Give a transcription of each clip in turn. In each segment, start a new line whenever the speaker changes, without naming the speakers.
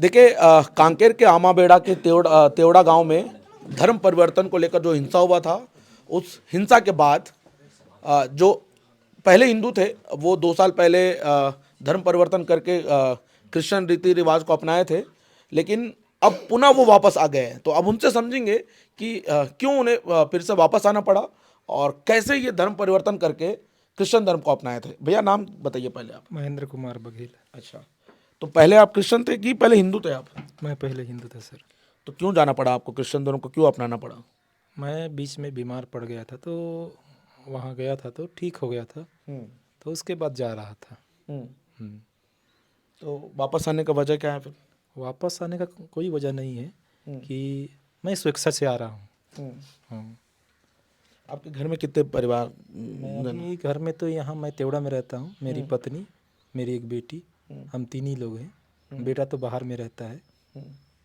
देखिए कांकेर के आमाबेड़ा के तेवड़ा गांव में धर्म परिवर्तन को लेकर जो हिंसा हुआ था, उस हिंसा के बाद जो पहले हिंदू थे वो 2 साल पहले धर्म परिवर्तन करके क्रिश्चियन रीति रिवाज को अपनाए थे, लेकिन अब पुनः वो वापस आ गए हैं। तो अब उनसे समझेंगे कि क्यों उन्हें फिर से वापस आना पड़ा और कैसे ये धर्म परिवर्तन करके क्रिश्चियन धर्म को अपनाए थे। भैया नाम बताइए पहले आप।
महेंद्र कुमार बघेल।
अच्छा, तो पहले आप क्रिश्चियन थे कि पहले हिंदू थे आप?
मैं पहले हिंदू था सर।
तो क्यों जाना पड़ा आपको, क्रिश्चियन धर्म को क्यों अपनाना पड़ा?
मैं बीच में बीमार पड़ गया था, तो वहाँ गया था तो ठीक हो गया था, तो उसके बाद जा रहा था। हम्म।
तो वापस आने का वजह क्या है फिर?
वापस आने का कोई वजह नहीं है कि मैं स्वेच्छा से आ रहा हूँ। हाँ।
आपके घर में कितने परिवार?
मैं अभी घर में तो यहाँ मैं तेवड़ा में रहता हूँ, मेरी पत्नी, मेरी एक बेटी, हम 3 ही लोग हैं। बेटा तो बाहर में रहता है,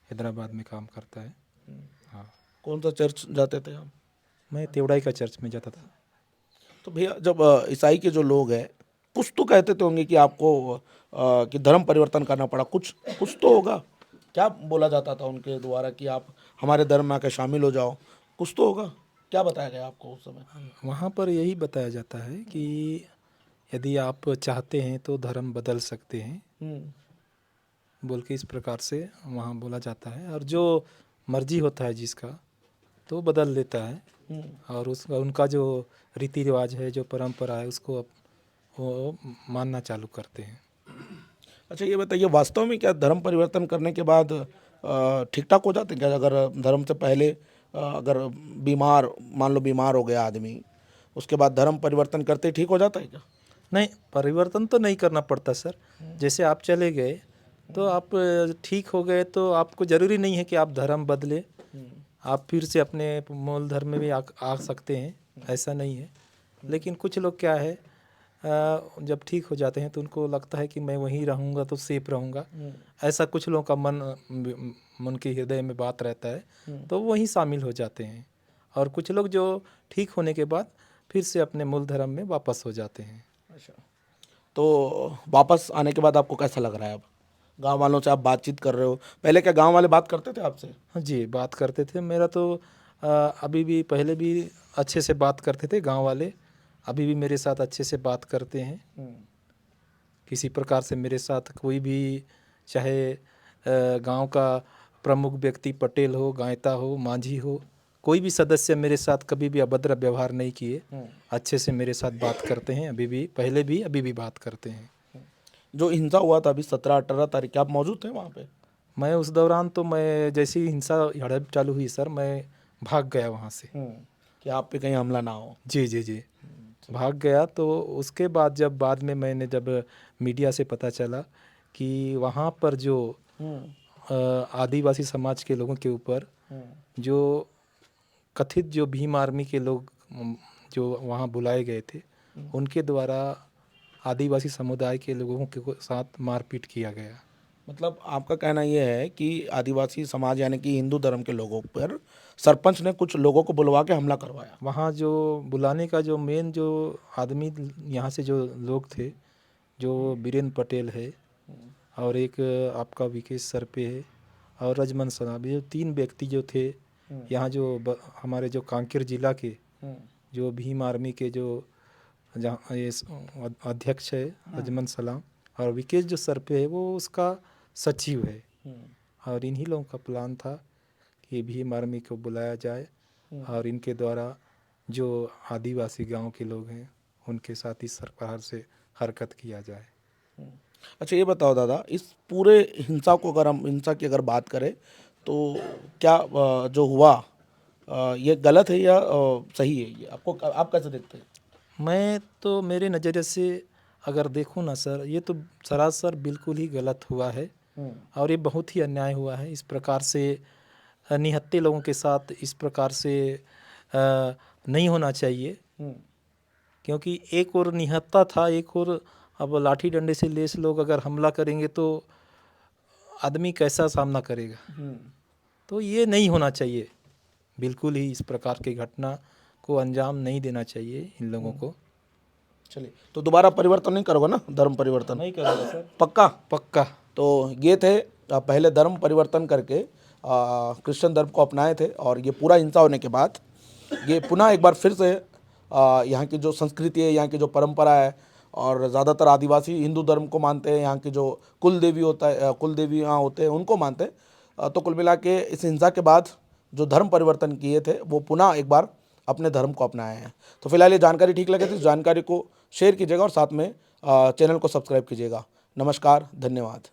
हैदराबाद में काम करता है। हाँ।
कौन सा चर्च जाते थे आप?
मैं तेवड़ाई का चर्च में जाता था।
तो भैया जब ईसाई के जो लोग हैं कुछ तो कहते तो होंगे कि आपको कि धर्म परिवर्तन करना पड़ा, कुछ कुछ तो होगा। क्या बोला जाता था उनके द्वारा कि आप हमारे धर्म में आकर शामिल हो जाओ? कुछ तो होगा। क्या बताया गया आपको उस समय?
वहाँ पर यही बताया जाता है कि यदि आप चाहते हैं तो धर्म बदल सकते हैं, बोल के इस प्रकार से वहाँ बोला जाता है। और जो मर्जी होता है जिसका, तो बदल लेता है। और उसका उनका जो रीति रिवाज है, जो परंपरा है, उसको वो मानना चालू करते हैं।
अच्छा ये बताइए, वास्तव में क्या धर्म परिवर्तन करने के बाद ठीक ठाक हो जाते हैं क्या? अगर धर्म से पहले अगर बीमार, मान लो बीमार हो गया आदमी, उसके बाद धर्म परिवर्तन करते ही ठीक हो जाता है क्या?
नहीं, परिवर्तन तो नहीं करना पड़ता सर। जैसे आप चले गए तो आप ठीक हो गए, तो आपको ज़रूरी नहीं है कि आप धर्म बदले। आप फिर से अपने मूल धर्म में भी आ सकते हैं, ऐसा नहीं है। लेकिन कुछ लोग क्या है, जब ठीक हो जाते हैं तो उनको लगता है कि मैं वहीं रहूँगा तो सेफ रहूँगा। ऐसा कुछ लोगों का मन के हृदय में बात रहता है, तो वहीं शामिल हो जाते हैं। और कुछ लोग जो ठीक होने के बाद फिर से अपने मूल धर्म में वापस हो जाते हैं।
अच्छा, तो वापस आने के बाद आपको कैसा लग रहा है? अब गांव वालों से आप बातचीत कर रहे हो, पहले क्या गांव वाले बात करते थे आपसे?
हाँ जी, बात करते थे। मेरा तो अभी भी, पहले भी अच्छे से बात करते थे गांव वाले, अभी भी मेरे साथ अच्छे से बात करते हैं। किसी प्रकार से मेरे साथ कोई भी, चाहे गांव का प्रमुख व्यक्ति पटेल हो, गायता हो, मांझी हो, कोई भी सदस्य मेरे साथ कभी भी अभद्र व्यवहार नहीं किए। अच्छे से मेरे साथ बात करते हैं, अभी भी, पहले भी, अभी भी बात करते हैं।
जो हिंसा हुआ था अभी 17-18 तारीख, क्या आप मौजूद थे वहाँ पे?
मैं उस दौरान तो, मैं जैसी हिंसा हड़प चालू हुई सर, मैं भाग गया वहाँ से।
कि आप पे कहीं हमला ना हो।
जी जी जी, भाग गया। तो उसके बाद जब बाद में मैंने जब मीडिया से पता चला कि वहाँ पर जो आदिवासी समाज के लोगों के ऊपर जो कथित जो भीम आर्मी के लोग जो वहाँ बुलाए गए थे, उनके द्वारा आदिवासी समुदाय के लोगों के साथ मारपीट किया गया।
मतलब आपका कहना ये है कि आदिवासी समाज यानी कि हिंदू धर्म के लोगों पर सरपंच ने कुछ लोगों को बुलवा के हमला करवाया?
वहाँ जो बुलाने का जो मेन जो आदमी यहाँ से जो लोग थे, जो बीरेन पटेल है, और एक आपका विकेश सरपे है, और रजमन सनाब, ये 3 व्यक्ति जो थे यहाँ, जो हमारे जो कांकेर जिला के जो भीम आर्मी के जो जहाँ ये अध्यक्ष है रजमन सलाम, और विकेश जो सरपे है वो उसका सचिव है। और इन्हीं लोगों का प्लान था कि भीम आर्मी को बुलाया जाए और इनके द्वारा जो आदिवासी गांव के लोग हैं उनके साथ इस प्रकार से हरकत किया जाए।
अच्छा ये बताओ दादा, इस पूरे हिंसा को, अगर हम हिंसा की अगर बात करें तो क्या जो हुआ ये गलत है या सही है? ये आपको, आप कैसे देखते हैं?
मैं तो, मेरे नज़रिए से अगर देखूँ ना सर, ये तो सरासर बिल्कुल ही गलत हुआ है। और ये बहुत ही अन्याय हुआ है। इस प्रकार से निहत्थे लोगों के साथ इस प्रकार से नहीं होना चाहिए, क्योंकि एक और निहत्था था, एक और अब लाठी डंडे से लेस लोग अगर हमला करेंगे तो आदमी कैसा सामना करेगा। तो ये नहीं होना चाहिए, बिल्कुल ही इस प्रकार की घटना को अंजाम नहीं देना चाहिए इन लोगों को।
चलिए, तो दोबारा परिवर्तन नहीं करोगे ना, धर्म परिवर्तन?
नहीं करेगा सर,
पक्का?
पक्का।
तो ये थे पहले धर्म परिवर्तन करके क्रिश्चियन धर्म को अपनाए थे, और ये पूरा हिंसा होने के बाद ये पुनः एक बार फिर से यहाँ की जो संस्कृति है, यहाँ की जो परंपरा है, और ज़्यादातर आदिवासी हिंदू धर्म को मानते हैं, यहाँ की जो कुल देवी होता है, कुल देवी यहाँ होते हैं उनको मानते हैं। तो कुल मिला के इस हिंसा के बाद जो धर्म परिवर्तन किए थे वो पुनः एक बार अपने धर्म को अपनाए हैं। तो फिलहाल ये जानकारी ठीक लगे तो इस जानकारी को शेयर कीजिएगा और साथ में चैनल को सब्सक्राइब कीजिएगा। नमस्कार, धन्यवाद।